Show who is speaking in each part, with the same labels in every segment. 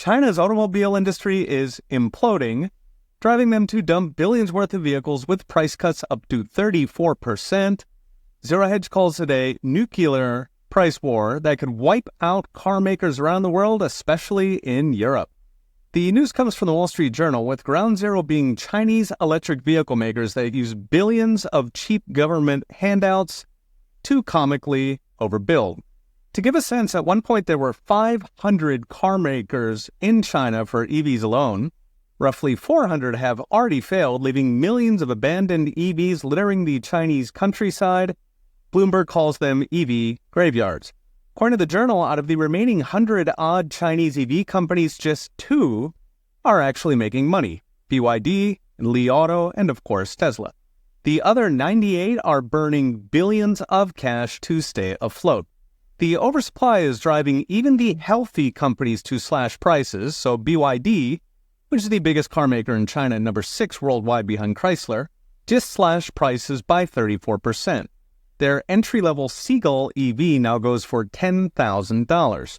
Speaker 1: China's automobile industry is imploding, driving them to dump billions worth of vehicles with price cuts up to 34%. Zero Hedge calls it a nuclear price war that could wipe out car makers around the world, especially in Europe. The news comes from the Wall Street Journal, with ground zero being Chinese electric vehicle makers that use billions of cheap government handouts to comically overbuild. To give a sense, at one point there were 500 car makers in China for EVs alone. Roughly 400 have already failed, leaving millions of abandoned EVs littering the Chinese countryside. Bloomberg calls them EV graveyards. According to the Journal, out of the remaining 100-odd Chinese EV companies, just 2 are actually making money: BYD, Li Auto, and of course Tesla. The other 98 are burning billions of cash to stay afloat. The oversupply is driving even the healthy companies to slash prices, so BYD, which is the biggest car maker in China and number 6 worldwide behind Chrysler, just slashed prices by 34%. Their entry-level Seagull EV now goes for $10,000.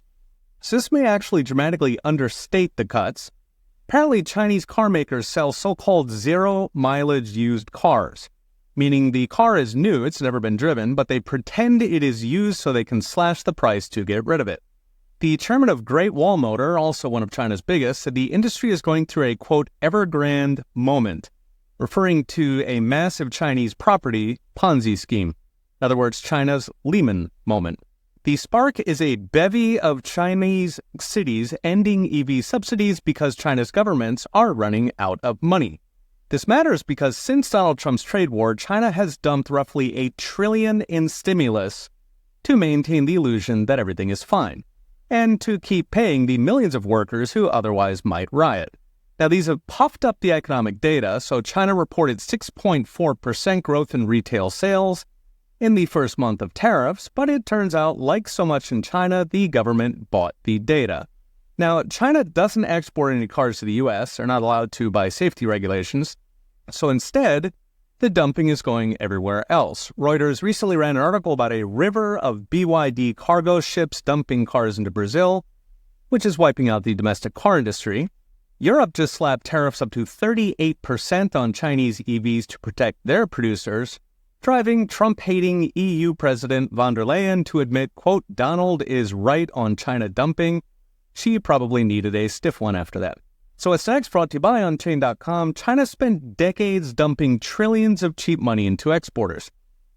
Speaker 1: So this may actually dramatically understate the cuts. Apparently, Chinese car makers sell so-called zero-mileage used cars, meaning the car is new, it's never been driven, but they pretend it is used so they can slash the price to get rid of it. The chairman of Great Wall Motor, also one of China's biggest, said the industry is going through a, quote, Evergrande moment, referring to a massive Chinese property Ponzi scheme. In other words, China's Lehman moment. The spark is a bevy of Chinese cities ending EV subsidies because China's governments are running out of money. This matters because since Donald Trump's trade war, China has dumped roughly $1 trillion in stimulus to maintain the illusion that everything is fine, and to keep paying the millions of workers who otherwise might riot. Now, these have puffed up the economic data, so China reported 6.4% growth in retail sales in the first month of tariffs, but it turns out, like so much in China, the government bought the data. Now, China doesn't export any cars to the U.S., they're not allowed to by safety regulations, so instead, the dumping is going everywhere else. Reuters recently ran an article about a river of BYD cargo ships dumping cars into Brazil, which is wiping out the domestic car industry. Europe just slapped tariffs up to 38% on Chinese EVs to protect their producers, driving Trump-hating EU President von der Leyen to admit, quote, Donald is right on China dumping. She probably needed a stiff one after that. So what's next, brought to you by Unchained.com. China spent decades dumping trillions of cheap money into exporters.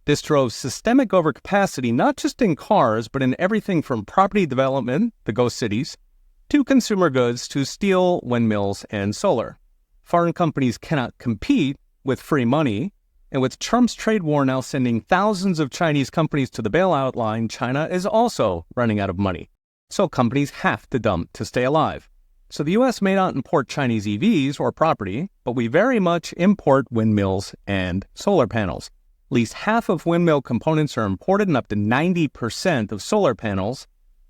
Speaker 1: This drove systemic overcapacity not just in cars, but in everything from property development, the ghost cities, to consumer goods, to steel, windmills, and solar. Foreign companies cannot compete with free money, and with Trump's trade war now sending thousands of Chinese companies to the bailout line, China is also running out of money. So companies have to dump to stay alive. So the U.S. may not import Chinese EVs or property, but we very much import windmills and solar panels. At least half of windmill components are imported, and up to 90% of solar panels,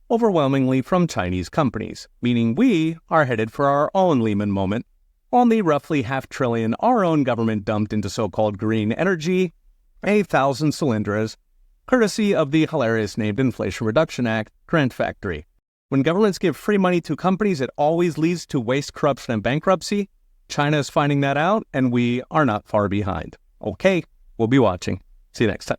Speaker 1: overwhelmingly from Chinese companies, meaning we are headed for our own Lehman moment, on the roughly $500 billion our own government dumped into so-called green energy, 1,000 cylinders, courtesy of the hilarious named Inflation Reduction Act grant factory. When governments give free money to companies, it always leads to waste, corruption, and bankruptcy. China is finding that out, and we are not far behind. Okay, we'll be watching. See you next time.